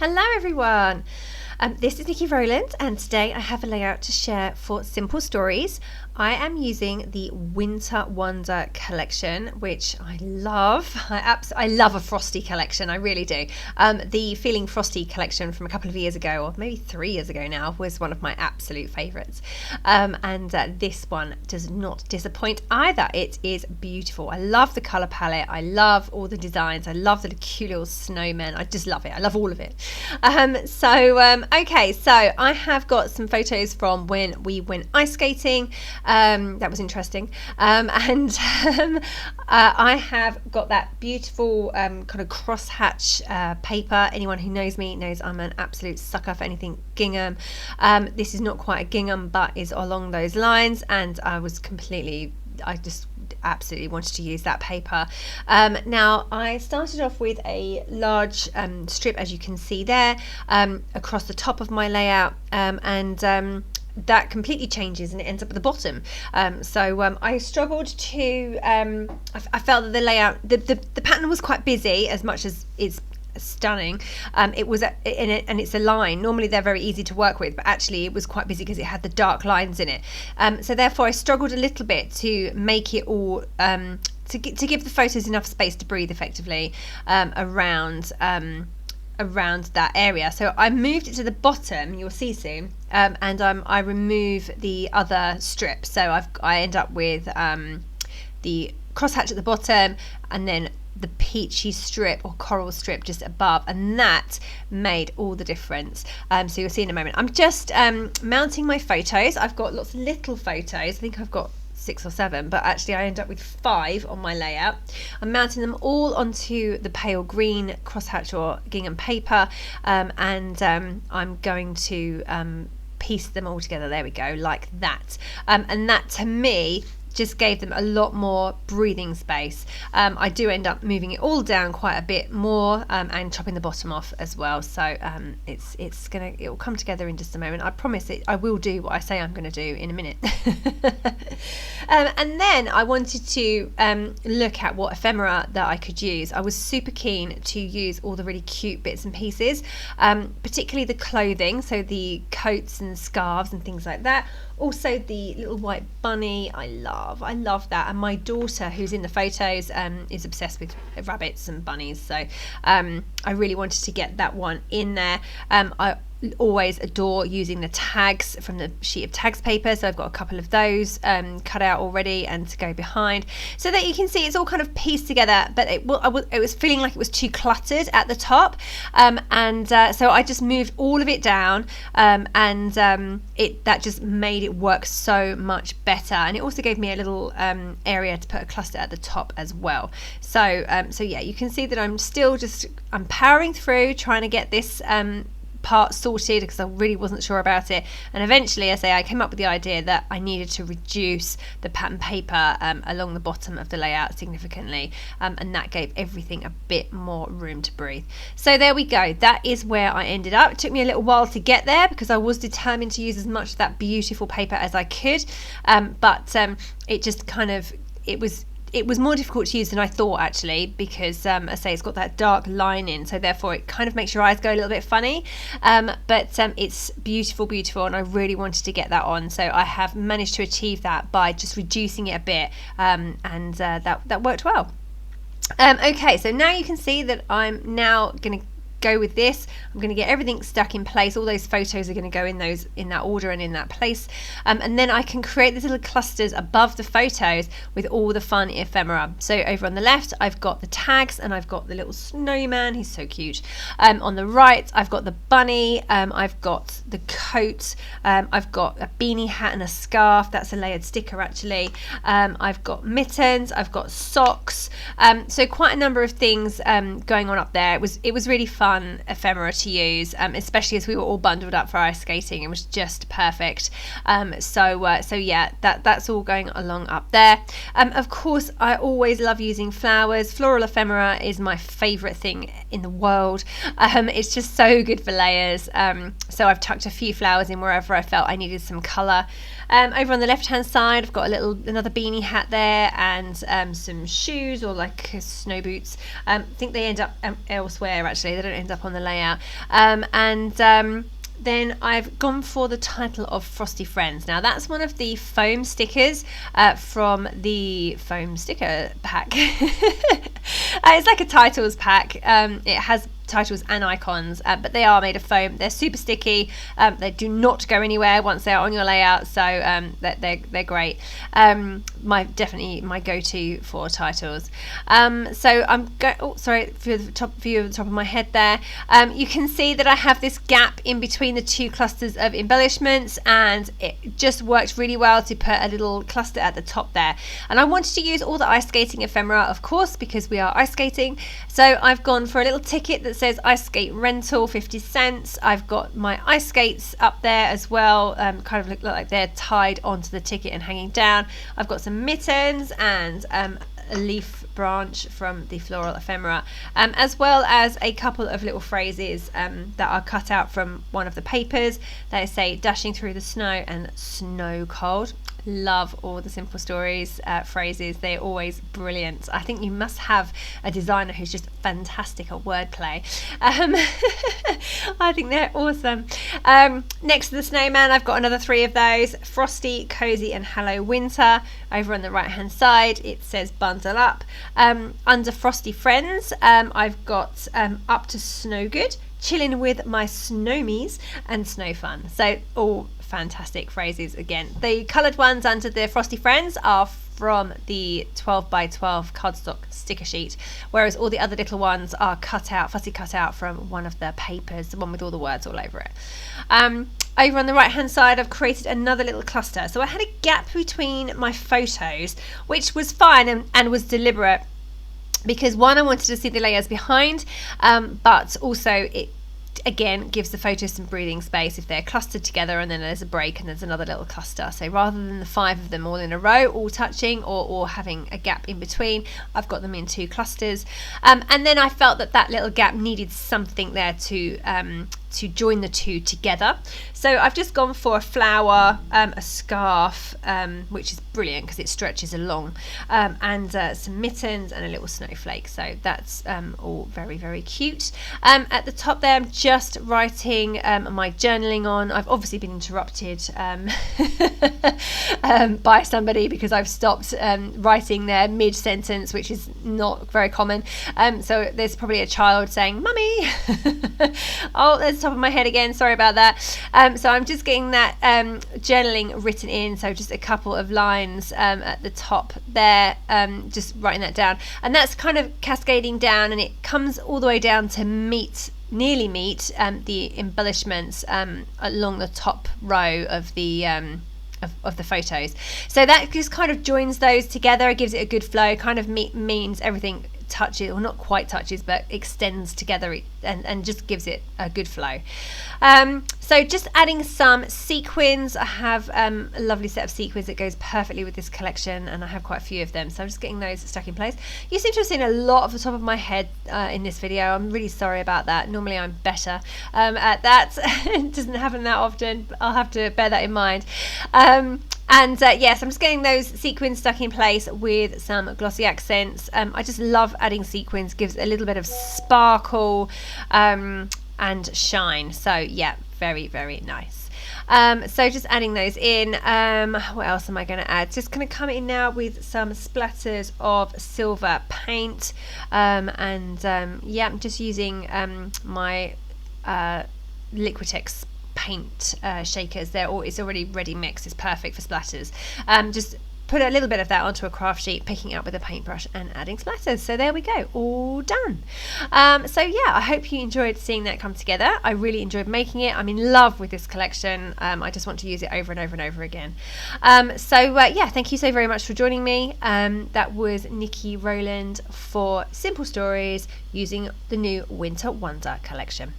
Hello everyone, this is Nikki Rowland and today I have a layout to share for Simple Stories. I am using the Winter Wonder collection, which I love. I love a Frosty collection, I really do. The Feeling Frosty collection from a couple of years ago, or maybe 3 years ago now, was one of my absolute favourites. And this one does not disappoint either. It is beautiful. I love the colour palette. I love all the designs. I love the cute little snowmen. I just love it. I love all of it. Okay, so I have got some photos from when we went ice skating. That was interesting. I have got that beautiful kind of crosshatch paper. Anyone who knows me knows I'm an absolute sucker for anything gingham. This is not quite a gingham, but is along those lines, and I just absolutely wanted to use that paper. Now I started off with a large strip, as you can see there, across the top of my layout, and that completely changes and it ends up at the bottom. I struggled to I felt that the layout, the pattern was quite busy as much as it's stunning. It was in it, and it's a line. Normally they're very easy to work with, but actually it was quite busy because it had the dark lines in it. So therefore I struggled a little bit to make it all to give the photos enough space to breathe effectively around that area. So I moved it to the bottom, you'll see soon, and I remove the other strip. So I end up with the crosshatch at the bottom, and then the peachy strip or coral strip just above, and that made all the difference. So you'll see in a moment. I'm just mounting my photos. I've got lots of little photos. I think I've got 6 or 7, but actually I end up with 5 on my layout. I'm mounting them all onto the pale green crosshatch or gingham paper, and I'm going to piece them all together. There we go, like that. And that to me just gave them a lot more breathing space. I do end up moving it all down quite a bit more, and chopping the bottom off as well. So it will come together in just a moment. I promise I will do what I say I'm going to do in a minute. And then I wanted to look at what ephemera that I could use. I was super keen to use all the really cute bits and pieces, particularly the clothing, so the coats and scarves and things like that. Also the little white bunny, I love that. And my daughter, who's in the photos, is obsessed with rabbits and bunnies, so I really wanted to get that one in there. I always adore using the tags from the sheet of tags paper, so I've got a couple of those cut out already and to go behind, so that you can see it's all kind of pieced together, but it was feeling like it was too cluttered at the top, so I just moved all of it down, and that just made it work so much better, and it also gave me a little area to put a cluster at the top as well. So yeah, you can see that I'm powering through trying to get this part sorted, because I really wasn't sure about it, and eventually I came up with the idea that I needed to reduce the pattern paper along the bottom of the layout significantly, and that gave everything a bit more room to breathe. So there we go, that is where I ended up. It took me a little while to get there because I was determined to use as much of that beautiful paper as I could, but it just kind of, it was more difficult to use than I thought, actually, because it's got that dark line in, so therefore it kind of makes your eyes go a little bit funny, but it's beautiful, and I really wanted to get that on, so I have managed to achieve that by just reducing it a bit, and that worked well. Okay, so now you can see that I'm now going to go with this. I'm going to get everything stuck in place. All those photos are going to go in that order and in that place, and then I can create these little clusters above the photos with all the fun ephemera. So over on the left I've got the tags, and I've got the little snowman, he's so cute. On the right I've got the bunny, I've got the coat, I've got a beanie hat and a scarf, that's a layered sticker actually, I've got mittens, I've got socks, so quite a number of things going on up there. It was really fun ephemera to use, especially as we were all bundled up for ice skating. It was just perfect. So yeah, that's all going along up there. Of course, I always love using flowers. Floral ephemera is my favorite thing in the world. It's just so good for layers. So I've tucked a few flowers in wherever I felt I needed some color. Over on the left hand side, I've got another beanie hat there, and some shoes, or like snow boots. I think they end up elsewhere, actually. They don't end up on the layout. Then I've gone for the title of Frosty Friends. Now that's one of the foam stickers from the foam sticker pack. It's like a titles pack. It has titles and icons, but they are made of foam. They're super sticky. They do not go anywhere once they're on your layout, so they're great. Definitely my go-to for titles. So I'm sorry for the top view of the top of my head there. You can see that I have this gap in between the two clusters of embellishments, and it just worked really well to put a little cluster at the top there. And I wanted to use all the ice skating ephemera, of course, because we are ice skating. So I've gone for a little ticket that says ice skate rental 50 cents. I've got my ice skates up there as well, kind of look like they're tied onto the ticket and hanging down. I've got some mittens and a leaf branch from the floral ephemera, as well as a couple of little phrases that are cut out from one of the papers. They say dashing through the snow and snow cold. Love all the Simple Stories phrases. They're always brilliant. I think you must have a designer who's just fantastic at wordplay. I think they're awesome. Next to the snowman, I've got another 3 of those: Frosty, Cozy and Hello Winter. Over on the right hand side it says bundle up. Under Frosty Friends, I've got up to snow good, chilling with my snowmies and snow fun. So all fantastic phrases again. The coloured ones under the Frosty Friends are from the 12 by 12 cardstock sticker sheet, whereas all the other little ones are fussy cut out from one of the papers, the one with all the words all over it. Over on the right hand side, I've created another little cluster. So I had a gap between my photos, which was fine and was deliberate, because one, I wanted to see the layers behind, but also it again gives the photos some breathing space if they're clustered together and then there's a break and there's another little cluster. So rather than the 5 of them all in a row, all touching, or having a gap in between, I've got them in 2 clusters. And then I felt that little gap needed something there to join the 2 together. So I've just gone for a flower, a scarf, which is brilliant because it stretches along, and some mittens and a little snowflake. So that's all very, very cute. At the top there, I'm just writing my journaling on. I've obviously been interrupted by somebody because I've stopped writing there mid-sentence, which is not very common. So there's probably a child saying, "Mummy." Oh, there's the top of my head again, sorry about that. So I'm just getting that journaling written in, so just a couple of lines at the top there, just writing that down, and that's kind of cascading down, and it comes all the way down to nearly meet the embellishments along the top row of the photos. So that just kind of joins those together. It gives it a good flow, kind of means everything touches, or not quite touches, but extends together and just gives it a good flow. So just adding some sequins. I have a lovely set of sequins that goes perfectly with this collection, and I have quite a few of them, so I'm just getting those stuck in place. You seem to have seen a lot off the top of my head in this video. I'm really sorry about that. Normally I'm better at that. It doesn't happen that often, but I'll have to bear that in mind. Yes, I'm just getting those sequins stuck in place with some glossy accents. I just love adding sequins, gives a little bit of sparkle and shine. So yeah, very, very nice. So just adding those in. What else am I going to add? Just going to come in now with some splatters of silver paint, yeah, I'm just using my Liquitex paint shakers. It's already ready mixed. It's perfect for splatters. Just put a little bit of that onto a craft sheet, picking it up with a paintbrush and adding splatters. So there we go, all done. So yeah, I hope you enjoyed seeing that come together. I really enjoyed making it. I'm in love with this collection. I just want to use it over and over and over again. Yeah, thank you so very much for joining me. That was Nikki Rowland for Simple Stories using the new Winter Wonder collection.